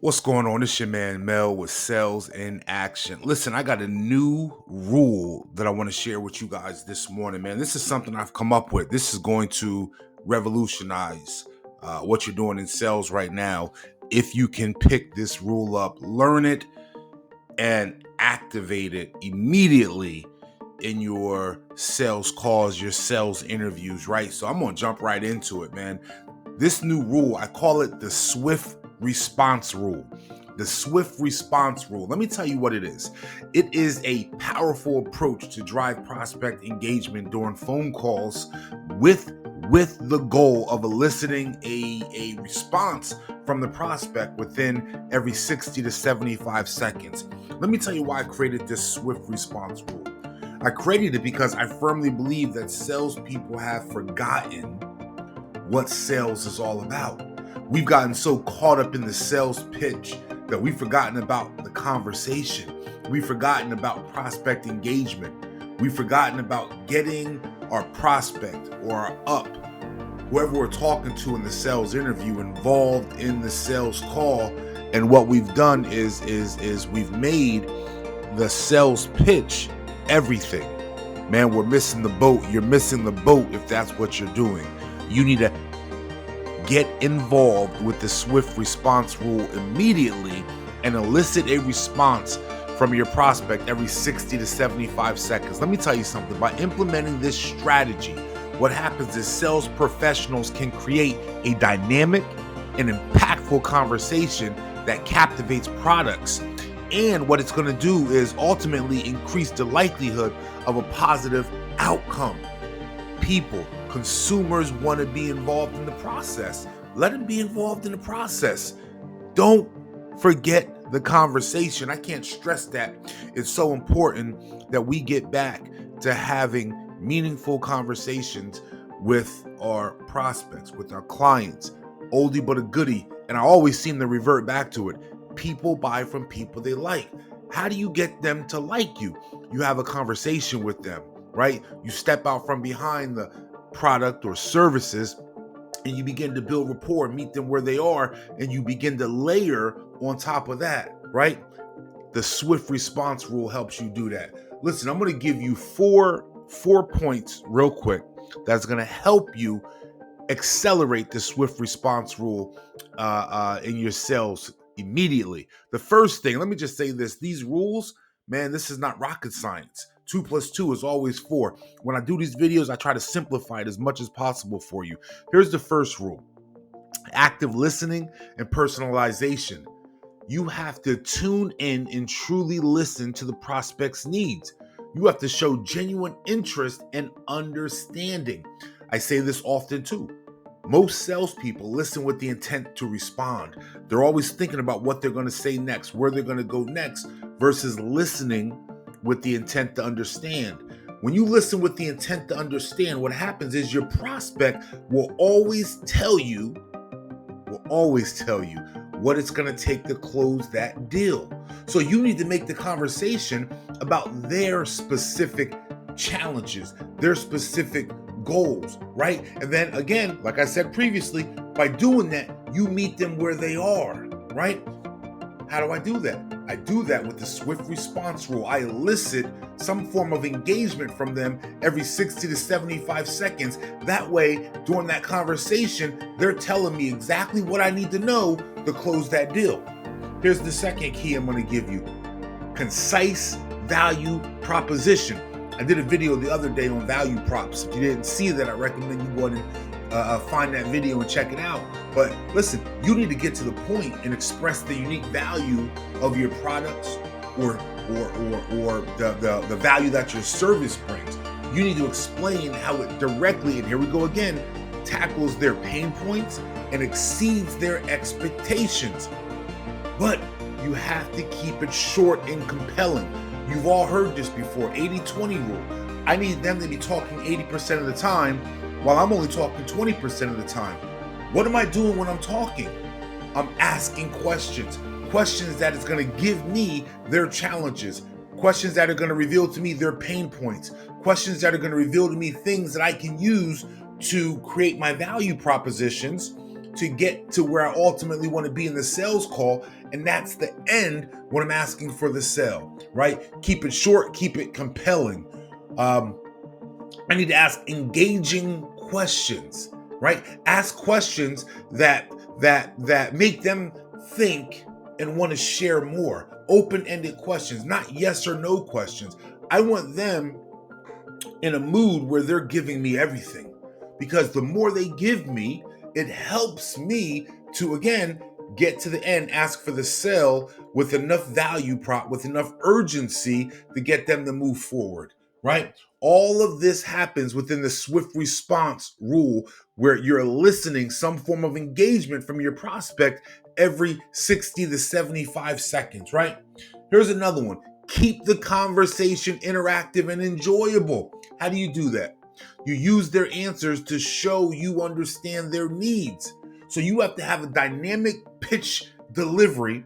What's going on? It's your man Mel with Sales in Action. Listen, I got a new rule that I want to share with you guys this morning, man. This is something I've come up with. This is going to revolutionize what you're doing in sales right now. If you can pick this rule up, learn it, and activate it immediately in your sales calls, your sales interviews, right? So I'm going to jump right into it, man. This new rule, I call it the Swift Response Rule. The Swift Response Rule. Let me tell you what it is. It is a powerful approach to drive prospect engagement during phone calls with the goal of eliciting a response from the prospect within every 60 to 75 seconds. Let me tell you why I created this Swift Response Rule. I created it because I firmly believe that salespeople have forgotten what sales is all about. We've gotten so caught up in the sales pitch that we've forgotten about the conversation. We've forgotten about prospect engagement. We've forgotten about getting our prospect or our whoever we're talking to in the sales interview, involved in the sales call. And what we've done is we've made the sales pitch everything. Man, we're missing the boat. You're missing the boat if that's what you're doing. You need to get involved with the Swift Response Rule immediately and elicit a response from your prospect every 60 to 75 seconds. Let me tell you something. By implementing this strategy, what happens is sales professionals can create a dynamic and impactful conversation that captivates products. And what it's going to do is ultimately increase the likelihood of a positive outcome. Consumers want to be involved in the process. Let them be involved in the process. Don't forget the conversation. I can't stress that. It's so important that we get back to having meaningful conversations with our prospects, with our clients. Oldie but a goodie. And I always seem to revert back to it. People buy from people they like. How do you get them to like you? You have a conversation with them, right? You step out from behind the product or services and you begin to build rapport, meet them where they are, and you begin to layer on top of that, right? The Swift Response Rule helps you do that. Listen, I'm going to give you four points real quick that's going to help you accelerate the Swift Response Rule in your sales immediately. The first thing, let me just say this, these rules, man, this is not rocket science. 2 plus 2 is always 4. When I do these videos, I try to simplify it as much as possible for you. Here's the first rule: active listening and personalization. You have to tune in and truly listen to the prospect's needs. You have to show genuine interest and understanding. I say this often too. Most salespeople listen with the intent to respond. They're always thinking about what they're going to say next, where they're going to go next, versus listening with the intent to understand. When you listen with the intent to understand, what happens is your prospect will always tell you what it's going to take to close that deal. So you need to make the conversation about their specific challenges, their specific goals, right? And then again, like I said previously, by doing that, you meet them where they are, right? How do I do that? I do that with the Swift Response Rule. I elicit some form of engagement from them every 60 to 75 seconds. That way, during that conversation, they're telling me exactly what I need to know to close that deal. Here's the second key I'm going to give you: concise value proposition. I did a video the other day on value props. If you didn't see that, I recommend you go and find that video and check it out. But listen, you need to get to the point and express the unique value of your products or the value that your service brings. You need to explain how it directly, and here we go again, tackles their pain points and exceeds their expectations. But you have to keep it short and compelling. You've all heard this before, 80-20 rule. I need them to be talking 80% of the time while I'm only talking 20% of the time. What am I doing when I'm talking? I'm asking questions that is going to give me their challenges, questions that are going to reveal to me their pain points, questions that are going to reveal to me things that I can use to create my value propositions to get to where I ultimately want to be in the sales call. And that's the end when I'm asking for the sale, right? Keep it short, keep it compelling. I need to ask engaging questions, right? Ask questions that make them think and want to share more. Open-ended questions, not yes or no questions. I want them in a mood where they're giving me everything, because the more they give me, it helps me to, again, get to the end, ask for the sale with enough value prop, with enough urgency to get them to move forward, right? All of this happens within the swift response rule, where you're eliciting some form of engagement from your prospect every 60 to 75 seconds, right? Here's another one. Keep the conversation interactive and enjoyable. How do you do that? You use their answers to show you understand their needs. So you have to have a dynamic pitch delivery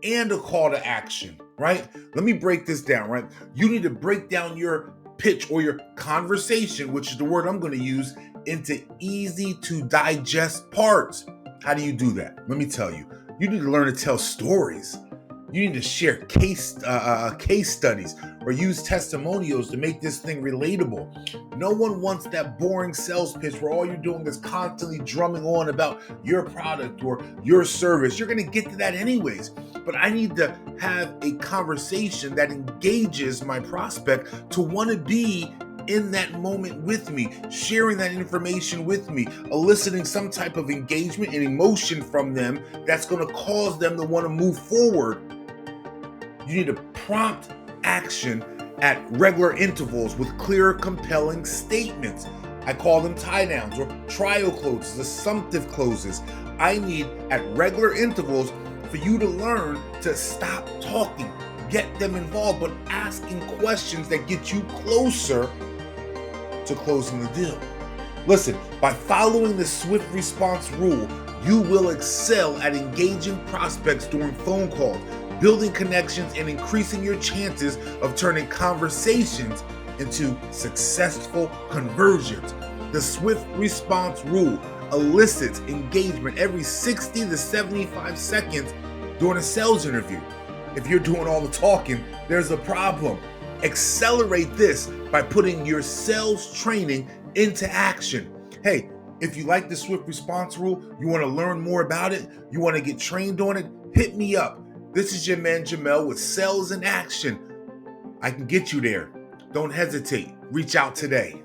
and a call to action, right? Let me break this down, right? You need to break down your pitch or your conversation, which is the word I'm going to use, into easy to digest parts. How do you do that? Let me tell you. You need to learn to tell stories. You need to share case studies or use testimonials to make this thing relatable. No one wants that boring sales pitch where all you're doing is constantly drumming on about your product or your service. You're going to get to that anyways. But I need to have a conversation that engages my prospect to want to be in that moment with me, sharing that information with me, eliciting some type of engagement and emotion from them that's going to cause them to want to move forward. You need to prompt action at regular intervals with clear, compelling statements. I call them tie downs or trial closes, assumptive closes. I need at regular intervals for you to learn to stop talking, get them involved, but asking questions that get you closer to closing the deal. Listen, by following the swift response rule, you will excel at engaging prospects during phone calls, building connections, and increasing your chances of turning conversations into successful conversions. The swift response rule elicits engagement every 60 to 75 seconds during a sales interview. If you're doing all the talking, there's a problem. Accelerate this by putting your sales training into action. Hey, if you like the swift response rule, you want to learn more about it, you want to get trained on it, hit me up. This is your man Jamel with Sales in Action. I can get you there. Don't hesitate. Reach out today.